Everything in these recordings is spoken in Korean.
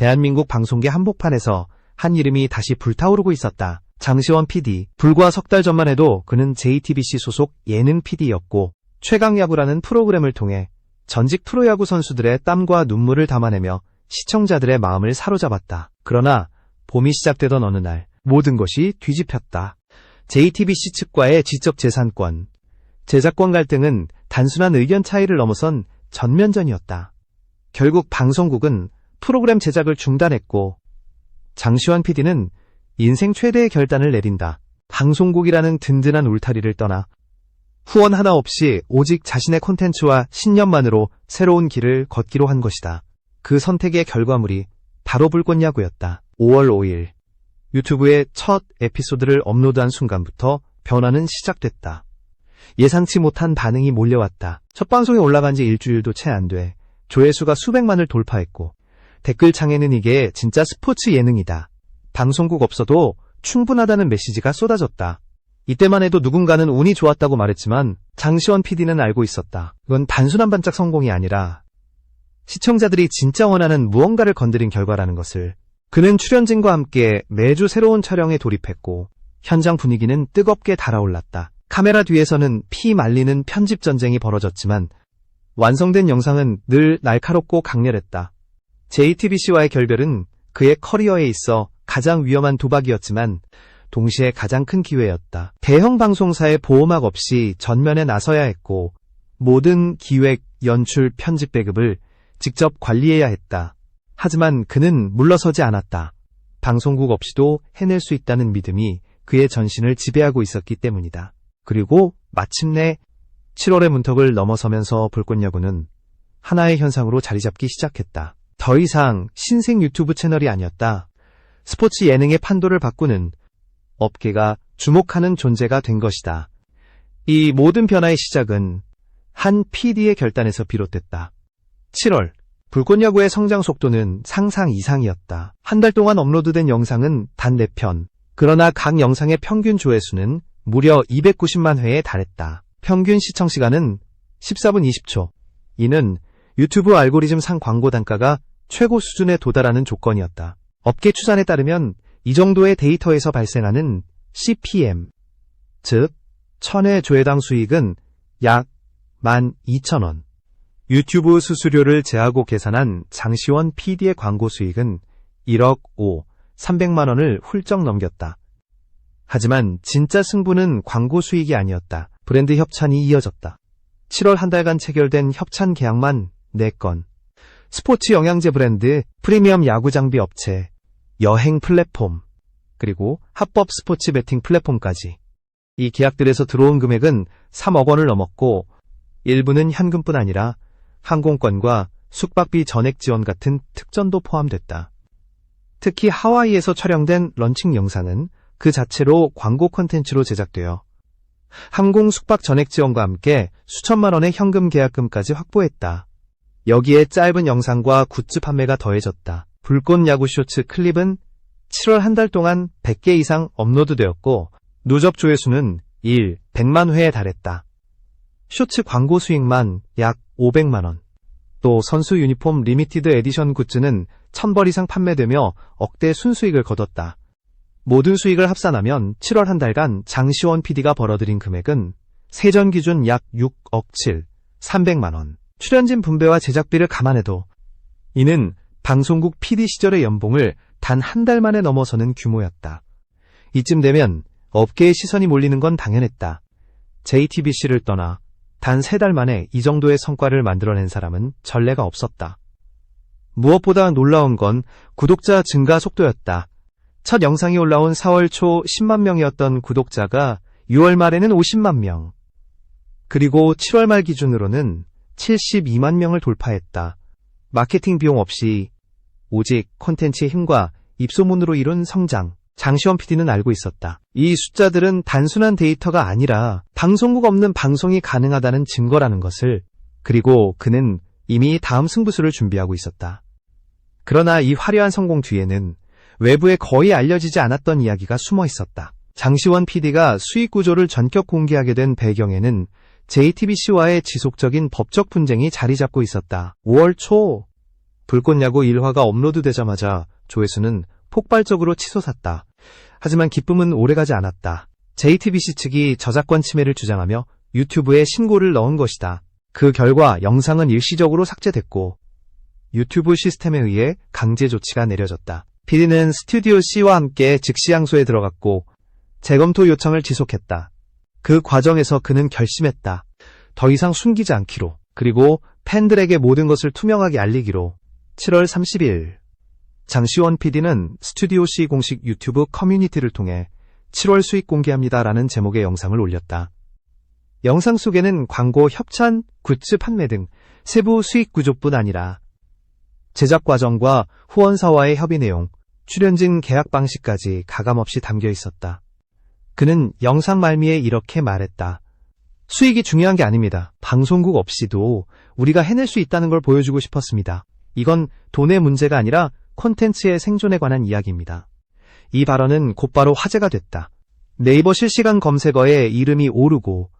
대한민국 방송계 한복판에서 한 이름이 다시 불타오르고 있었다. 장시원 PD. 불과 석 달 전만 해도 그는 JTBC 소속 예능 PD였고 최강야구라는 프로그램을 통해 전직 프로야구 선수들의 땀과 눈물을 담아내며 시청자들의 마음을 사로잡았다. 그러나 봄이 시작되던 어느 날 모든 것이 뒤집혔다. JTBC 측과의 지적재산권, 제작권 갈등은 단순한 의견 차이를 넘어선 전면전이었다. 결국 방송국은 프로그램 제작을 중단했고 장시원 PD는 인생 최대의 결단을 내린다. 방송국이라는 든든한 울타리를 떠나 후원 하나 없이 오직 자신의 콘텐츠와 신념만으로 새로운 길을 걷기로 한 것이다. 그 선택의 결과물이 바로 불꽃야구였다. 5월 5일 유튜브에 첫 에피소드를 업로드한 순간부터 변화는 시작됐다. 예상치 못한 반응이 몰려왔다. 첫 방송에 올라간 지 일주일도 채 안 돼 조회수가 수백만을 돌파했고 댓글창에는 이게 진짜 스포츠 예능이다. 방송국 없어도 충분하다는 메시지가 쏟아졌다. 이때만 해도 누군가는 운이 좋았다고 말했지만 장시원 PD는 알고 있었다. 이건 단순한 반짝 성공이 아니라 시청자들이 진짜 원하는 무언가를 건드린 결과라는 것을. 그는 출연진과 함께 매주 새로운 촬영에 돌입했고 현장 분위기는 뜨겁게 달아올랐다. 카메라 뒤에서는 피 말리는 편집 전쟁이 벌어졌지만 완성된 영상은 늘 날카롭고 강렬했다. JTBC와의 결별은 그의 커리어에 있어 가장 위험한 도박이었지만 동시에 가장 큰 기회였다. 대형 방송사의 보호막 없이 전면에 나서야 했고 모든 기획, 연출, 편집 배급을 직접 관리해야 했다. 하지만 그는 물러서지 않았다. 방송국 없이도 해낼 수 있다는 믿음이 그의 전신을 지배하고 있었기 때문이다. 그리고 마침내 7월의 문턱을 넘어서면서 불꽃야구는 하나의 현상으로 자리잡기 시작했다. 더 이상 신생 유튜브 채널이 아니었다. 스포츠 예능의 판도를 바꾸는 업계가 주목하는 존재가 된 것이다. 이 모든 변화의 시작은 한 PD의 결단에서 비롯됐다. 7월, 불꽃야구의 성장 속도는 상상 이상이었다. 한 달 동안 업로드된 영상은 단 4편. 그러나 각 영상의 평균 조회수는 무려 290만 회에 달했다. 평균 시청시간은 14분 20초. 이는 유튜브 알고리즘 상 광고 단가가 최고 수준에 도달하는 조건이었다. 업계 추산에 따르면 이 정도의 데이터에서 발생하는 CPM, 즉 1000회 조회당 수익은 약 12,000원. 유튜브 수수료를 제하고 계산한 장시원 PD의 광고 수익은 1억 5, 300만 원을 훌쩍 넘겼다. 하지만 진짜 승부는 광고 수익이 아니었다. 브랜드 협찬이 이어졌다. 7월 한 달간 체결된 협찬 계약만 4건. 스포츠 영양제 브랜드, 프리미엄 야구 장비 업체, 여행 플랫폼, 그리고 합법 스포츠 베팅 플랫폼까지. 이 계약들에서 들어온 금액은 3억 원을 넘었고 일부는 현금뿐 아니라 항공권과 숙박비 전액 지원 같은 특전도 포함됐다. 특히 하와이에서 촬영된 런칭 영상은 그 자체로 광고 콘텐츠로 제작되어 항공 숙박 전액 지원과 함께 수천만 원의 현금 계약금까지 확보했다. 여기에 짧은 영상과 굿즈 판매가 더해졌다. 불꽃야구 쇼츠 클립은 7월 한 달 동안 100개 이상 업로드되었고 누적 조회수는 100만 회에 달했다. 쇼츠 광고 수익만 약 500만 원. 또 선수 유니폼 리미티드 에디션 굿즈는 1000벌 이상 판매되며 억대 순수익을 거뒀다. 모든 수익을 합산하면 7월 한 달간 장시원 PD가 벌어들인 금액은 세전 기준 약 6억 7, 300만 원. 출연진 분배와 제작비를 감안해도 이는 방송국 PD 시절의 연봉을 단 한 달 만에 넘어서는 규모였다. 이쯤 되면 업계의 시선이 몰리는 건 당연했다. JTBC를 떠나 단 3달 만에 이 정도의 성과를 만들어낸 사람은 전례가 없었다. 무엇보다 놀라운 건 구독자 증가 속도였다. 첫 영상이 올라온 4월 초 10만 명이었던 구독자가 6월 말에는 50만 명, 그리고 7월 말 기준으로는 72만 명을 돌파했다. 마케팅 비용 없이 오직 콘텐츠의 힘과 입소문으로 이룬 성장. 장시원 PD는 알고 있었다. 이 숫자들은 단순한 데이터가 아니라 방송국 없는 방송이 가능하다는 증거라는 것을. 그리고 그는 이미 다음 승부수를 준비하고 있었다. 그러나 이 화려한 성공 뒤에는 외부에 거의 알려지지 않았던 이야기가 숨어 있었다. 장시원 PD가 수익 구조를 전격 공개하게 된 배경에는 JTBC와의 지속적인 법적 분쟁이 자리 잡고 있었다. 5월 초 불꽃야구 1화가 업로드되자마자 조회수는 폭발적으로 치솟았다. 하지만 기쁨은 오래가지 않았다. JTBC 측이 저작권 침해를 주장하며 유튜브에 신고를 넣은 것이다. 그 결과 영상은 일시적으로 삭제됐고 유튜브 시스템에 의해 강제 조치가 내려졌다. PD는 스튜디오 C와 함께 즉시 항소에 들어갔고 재검토 요청을 지속했다. 그 과정에서 그는 결심했다. 더 이상 숨기지 않기로, 그리고 팬들에게 모든 것을 투명하게 알리기로. 7월 30일 장시원 PD는 스튜디오 C 공식 유튜브 커뮤니티를 통해 7월 수익 공개합니다라는 제목의 영상을 올렸다. 영상 속에는 광고 협찬, 굿즈 판매 등 세부 수익 구조뿐 아니라 제작 과정과 후원사와의 협의 내용, 출연진 계약 방식까지 가감없이 담겨 있었다. 그는 영상 말미에 이렇게 말했다. 수익이 중요한 게 아닙니다. 방송국 없이도 우리가 해낼 수 있다는 걸 보여주고 싶었습니다. 이건 돈의 문제가 아니라 콘텐츠의 생존에 관한 이야기입니다. 이 발언은 곧바로 화제가 됐다. 네이버 실시간 검색어에 이름이 오르고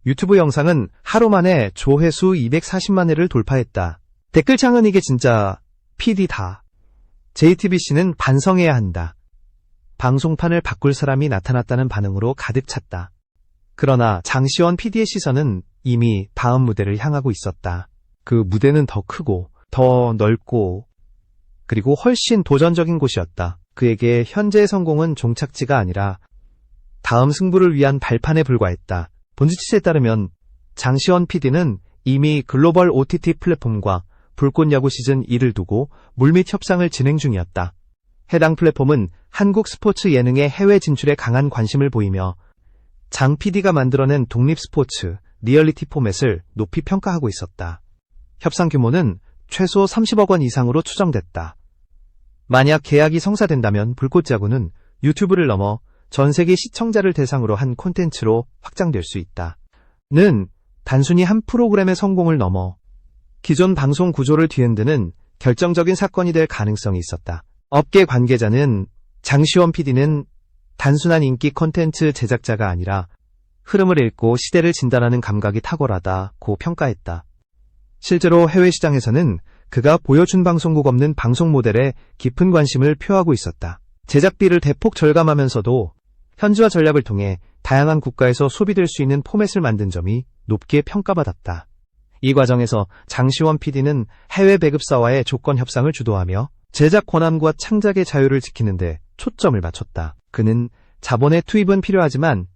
유튜브 영상은 하루 만에 조회수 240만 회를 돌파했다. 댓글창은 이게 진짜 PD다. JTBC는 반성해야 한다. 방송판을 바꿀 사람이 나타났다는 반응으로 가득 찼다. 그러나 장시원 PD의 시선은 이미 다음 무대를 향하고 있었다. 그 무대는 더 크고 더 넓고 그리고 훨씬 도전적인 곳이었다. 그에게 현재의 성공은 종착지가 아니라 다음 승부를 위한 발판에 불과했다. 본지치에 따르면 장시원 PD는 이미 글로벌 OTT 플랫폼과 불꽃야구 시즌 2를 두고 물밑 협상을 진행 중이었다. 해당 플랫폼은 한국 스포츠 예능의 해외 진출에 강한 관심을 보이며 장 PD가 만들어낸 독립 스포츠, 리얼리티 포맷을 높이 평가하고 있었다. 협상 규모는 최소 30억 원 이상으로 추정됐다. 만약 계약이 성사된다면 불꽃야구는 유튜브를 넘어 전 세계 시청자를 대상으로 한 콘텐츠로 확장될 수 있다. 는 단순히 한 프로그램의 성공을 넘어 기존 방송 구조를 뒤흔드는 결정적인 사건이 될 가능성이 있었다. 업계 관계자는 장시원 PD는 단순한 인기 콘텐츠 제작자가 아니라 흐름을 읽고 시대를 진단하는 감각이 탁월하다고 평가했다. 실제로 해외 시장에서는 그가 보여준 방송국 없는 방송 모델에 깊은 관심을 표하고 있었다. 제작비를 대폭 절감하면서도 현지화 전략을 통해 다양한 국가에서 소비될 수 있는 포맷을 만든 점이 높게 평가받았다. 이 과정에서 장시원 PD는 해외 배급사와의 조건 협상을 주도하며 제작 권한과 창작의 자유를 지키는 데 초점을 맞췄다. 그는 자본의 투입은 필요하지만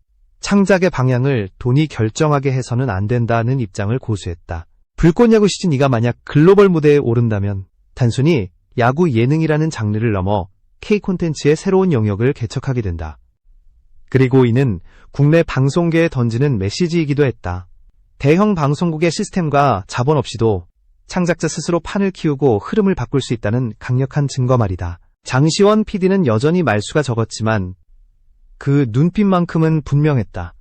창작의 방향을 돈이 결정하게 해서는 안 된다는 입장을 고수했다. 불꽃야구 시즌 2가 만약 글로벌 무대에 오른다면 단순히 야구 예능이라는 장르를 넘어 K 콘텐츠의 새로운 영역을 개척하게 된다. 그리고 이는 국내 방송계에 던지는 메시지이기도 했다. 대형 방송국의 시스템과 자본 없이도 창작자 스스로 판을 키우고 흐름을 바꿀 수 있다는 강력한 증거 말이다. 장시원 PD는 여전히 말수가 적었지만 그 눈빛만큼은 분명했다.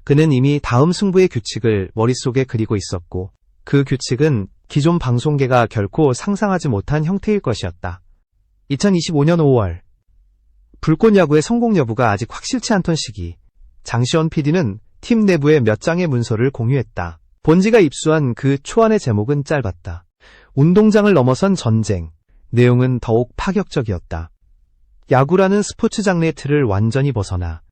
그는 이미 다음 승부의 규칙을 머릿속에 그리고 있었고 그 규칙은 기존 방송계가 결코 상상하지 못한 형태일 것이었다. 2025년 5월 불꽃야구의 성공 여부가 아직 확실치 않던 시기 장시원 PD는 팀 내부에 몇 장의 문서를 공유했다. 본지가 입수한 그 초안의 제목은 짧았다. 운동장을 넘어선 전쟁. 내용은 더욱 파격적이었다. 야구라는 스포츠 장르의 틀을 완전히 벗어나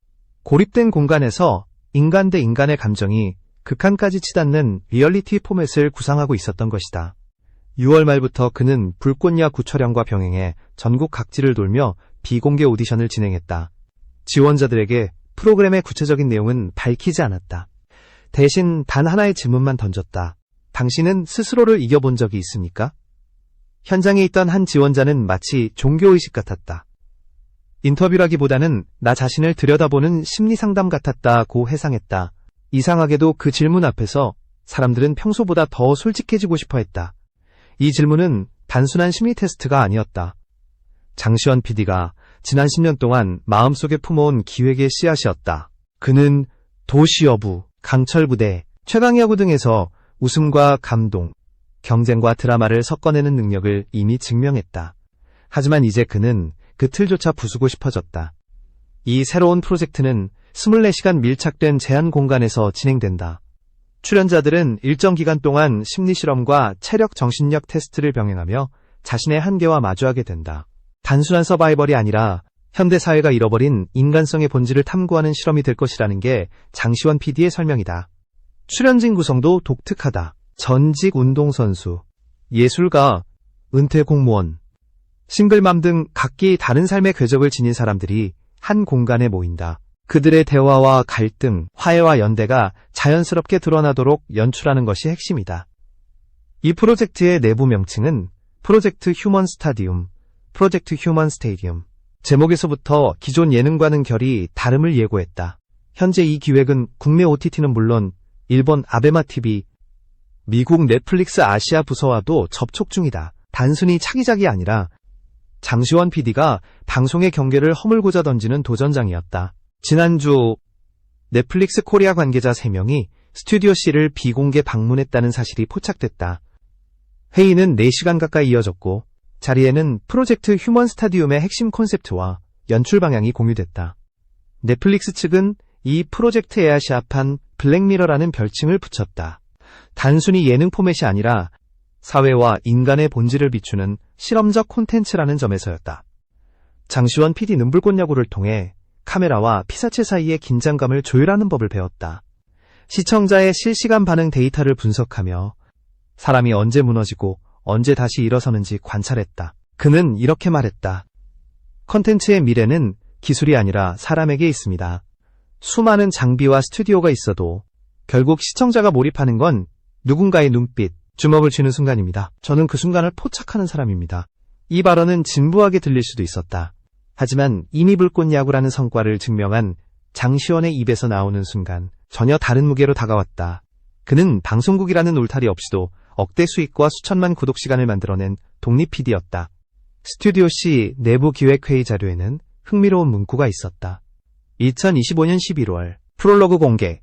고립된 공간에서 인간 대 인간의 감정이 극한까지 치닫는 리얼리티 포맷을 구상하고 있었던 것이다. 6월 말부터 그는 불꽃야구 촬영과 병행해 전국 각지를 돌며 비공개 오디션을 진행했다. 지원자들에게 프로그램의 구체적인 내용은 밝히지 않았다. 대신 단 하나의 질문만 던졌다. 당신은 스스로를 이겨본 적이 있습니까? 현장에 있던 한 지원자는 마치 종교의식 같았다. 인터뷰라기보다는 나 자신을 들여다보는 심리상담 같았다고 해상했다. 이상하게도 그 질문 앞에서 사람들은 평소보다 더 솔직해지고 싶어 했다. 이 질문은 단순한 심리 테스트가 아니었다. 장시원 PD가 지난 10년 동안 마음속에 품어온 기획의 씨앗이었다. 그는 도시여부, 강철부대, 최강야구 등에서 웃음과 감동, 경쟁과 드라마를 섞어내는 능력을 이미 증명했다. 하지만 이제 그는 그 틀조차 부수고 싶어졌다. 이 새로운 프로젝트는 24시간 밀착된 제한 공간에서 진행된다. 출연자들은 일정 기간 동안 심리실험과 체력 정신력 테스트를 병행하며 자신의 한계와 마주하게 된다. 단순한 서바이벌이 아니라 현대사회가 잃어버린 인간성의 본질을 탐구하는 실험이 될 것이라는 게 장시원 PD의 설명이다. 출연진 구성도 독특하다. 전직 운동선수, 예술가, 은퇴 공무원, 싱글맘 등 각기 다른 삶의 궤적을 지닌 사람들이 한 공간에 모인다. 그들의 대화와 갈등, 화해와 연대가 자연스럽게 드러나도록 연출하는 것이 핵심이다. 이 프로젝트의 내부 명칭은 프로젝트 휴먼 스타디움, 프로젝트 휴먼 스테디움. 제목에서부터 기존 예능과는 결이 다름을 예고했다. 현재 이 기획은 국내 OTT는 물론 일본 아베마TV, 미국 넷플릭스 아시아 부서와도 접촉 중이다. 단순히 차기작이 아니라 장시원 PD가 방송의 경계를 허물고자 던지는 도전장이었다. 지난주 넷플릭스 코리아 관계자 3명이 스튜디오 C를 비공개 방문했다는 사실이 포착됐다. 회의는 4시간 가까이 이어졌고 자리에는 프로젝트 휴먼 스타디움의 핵심 콘셉트와 연출 방향이 공유됐다. 넷플릭스 측은 이 프로젝트에 아시아판 블랙미러라는 별칭을 붙였다. 단순히 예능 포맷이 아니라 사회와 인간의 본질을 비추는 실험적 콘텐츠라는 점에서였다. 장시원 PD는 불꽃야구를 통해 카메라와 피사체 사이의 긴장감을 조율하는 법을 배웠다. 시청자의 실시간 반응 데이터를 분석하며 사람이 언제 무너지고 언제 다시 일어서는지 관찰했다. 그는 이렇게 말했다. 콘텐츠의 미래는 기술이 아니라 사람에게 있습니다. 수많은 장비와 스튜디오가 있어도 결국 시청자가 몰입하는 건 누군가의 눈빛, 주먹을 쥐는 순간입니다. 저는 그 순간을 포착하는 사람입니다. 이 발언은 진부하게 들릴 수도 있었다. 하지만 이미 불꽃야구라는 성과를 증명한 장시원의 입에서 나오는 순간 전혀 다른 무게로 다가왔다. 그는 방송국이라는 울타리 없이도 억대 수익과 수천만 구독 시간을 만들어낸 독립 PD였다. 스튜디오 C 내부 기획회의 자료에는 흥미로운 문구가 있었다. 2025년 11월 프롤로그 공개.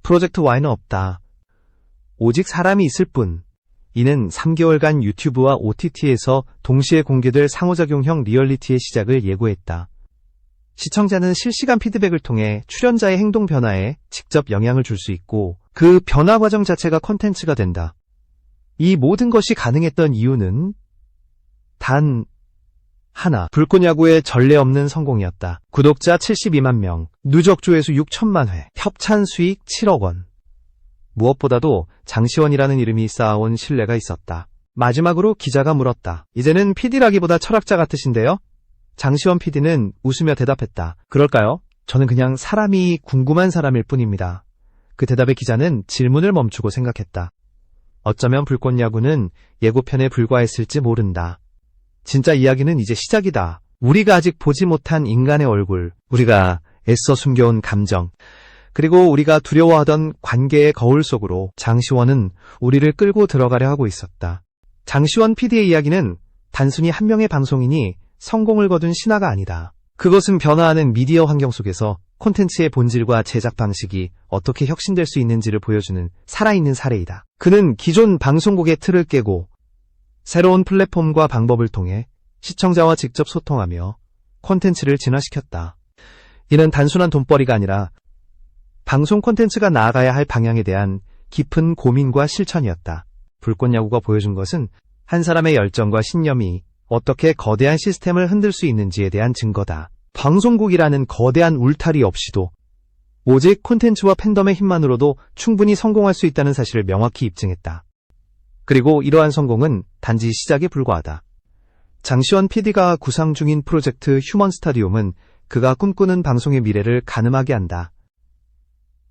프로젝트 Y는 없다. 오직 사람이 있을 뿐. 이는 3개월간 유튜브와 OTT에서 동시에 공개될 상호작용형 리얼리티의 시작을 예고했다. 시청자는 실시간 피드백을 통해 출연자의 행동 변화에 직접 영향을 줄 수 있고 그 변화 과정 자체가 콘텐츠가 된다. 이 모든 것이 가능했던 이유는 단 하나, 불꽃야구의 전례 없는 성공이었다. 구독자 72만 명, 누적 조회수 6천만 회, 협찬 수익 7억 원. 무엇보다도 장시원이라는 이름이 쌓아온 신뢰가 있었다. 마지막으로 기자가 물었다. 이제는 PD라기보다 철학자 같으신데요? 장시원 PD는 웃으며 대답했다. 그럴까요? 저는 그냥 사람이 궁금한 사람일 뿐입니다. 그 대답에 기자는 질문을 멈추고 생각했다. 어쩌면 불꽃야구는 예고편에 불과했을지 모른다. 진짜 이야기는 이제 시작이다. 우리가 아직 보지 못한 인간의 얼굴, 우리가 애써 숨겨온 감정, 그리고 우리가 두려워하던 관계의 거울 속으로 장시원은 우리를 끌고 들어가려 하고 있었다. 장시원 PD의 이야기는 단순히 한 명의 방송인이 성공을 거둔 신화가 아니다. 그것은 변화하는 미디어 환경 속에서 콘텐츠의 본질과 제작 방식이 어떻게 혁신될 수 있는지를 보여주는 살아있는 사례이다. 그는 기존 방송국의 틀을 깨고 새로운 플랫폼과 방법을 통해 시청자와 직접 소통하며 콘텐츠를 진화시켰다. 이는 단순한 돈벌이가 아니라 방송 콘텐츠가 나아가야 할 방향에 대한 깊은 고민과 실천이었다. 불꽃야구가 보여준 것은 한 사람의 열정과 신념이 어떻게 거대한 시스템을 흔들 수 있는지에 대한 증거다. 방송국이라는 거대한 울타리 없이도 오직 콘텐츠와 팬덤의 힘만으로도 충분히 성공할 수 있다는 사실을 명확히 입증했다. 그리고 이러한 성공은 단지 시작에 불과하다. 장시원 PD가 구상 중인 프로젝트 휴먼 스타디움은 그가 꿈꾸는 방송의 미래를 가늠하게 한다.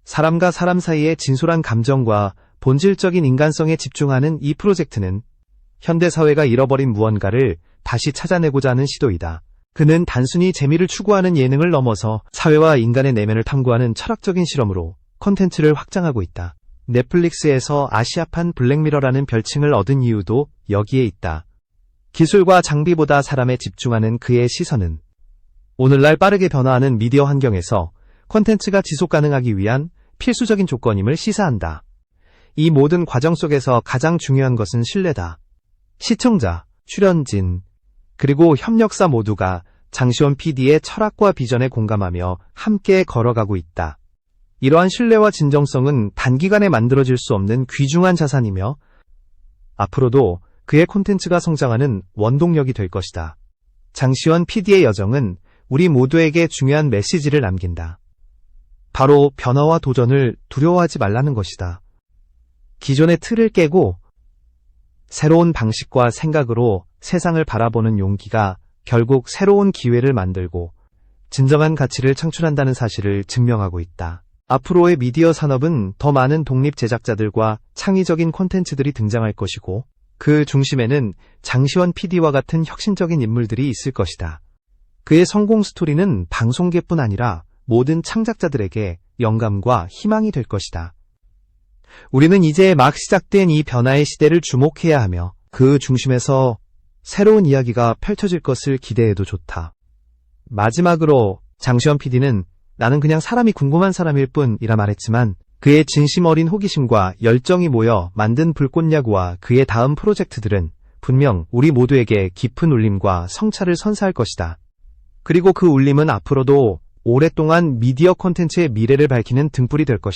사람과 사람 사이의 진솔한 감정과 본질적인 인간성에 집중하는 이 프로젝트는 현대사회가 잃어버린 무언가를 다시 찾아내고자 하는 시도이다. 그는 단순히 재미를 추구하는 예능을 넘어서 사회와 인간의 내면을 탐구하는 철학적인 실험으로 콘텐츠를 확장하고 있다. 넷플릭스에서 아시아판 블랙미러라는 별칭을 얻은 이유도 여기에 있다. 기술과 장비보다 사람에 집중하는 그의 시선은 오늘날 빠르게 변화하는 미디어 환경에서 콘텐츠가 지속 가능하기 위한 필수적인 조건임을 시사한다. 이 모든 과정 속에서 가장 중요한 것은 신뢰다. 시청자, 출연진, 그리고 협력사 모두가 장시원 PD의 철학과 비전에 공감하며 함께 걸어가고 있다. 이러한 신뢰와 진정성은 단기간에 만들어질 수 없는 귀중한 자산이며 앞으로도 그의 콘텐츠가 성장하는 원동력이 될 것이다. 장시원 PD의 여정은 우리 모두에게 중요한 메시지를 남긴다. 바로 변화와 도전을 두려워하지 말라는 것이다. 기존의 틀을 깨고 새로운 방식과 생각으로 세상을 바라보는 용기가 결국 새로운 기회를 만들고 진정한 가치를 창출한다는 사실을 증명하고 있다. 앞으로의 미디어 산업은 더 많은 독립 제작자들과 창의적인 콘텐츠들이 등장할 것이고 그 중심에는 장시원 PD와 같은 혁신적인 인물들이 있을 것이다. 그의 성공 스토리는 방송계뿐 아니라 모든 창작자들에게 영감과 희망이 될 것이다. 우리는 이제 막 시작된 이 변화의 시대를 주목해야 하며 그 중심에서 새로운 이야기가 펼쳐질 것을 기대해도 좋다. 마지막으로 장시원 PD는 나는 그냥 사람이 궁금한 사람일 뿐이라 말했지만 그의 진심 어린 호기심과 열정이 모여 만든 불꽃야구와 그의 다음 프로젝트들은 분명 우리 모두에게 깊은 울림과 성찰을 선사할 것이다. 그리고 그 울림은 앞으로도 오랫동안 미디어 콘텐츠의 미래를 밝히는 등불이 될 것이다.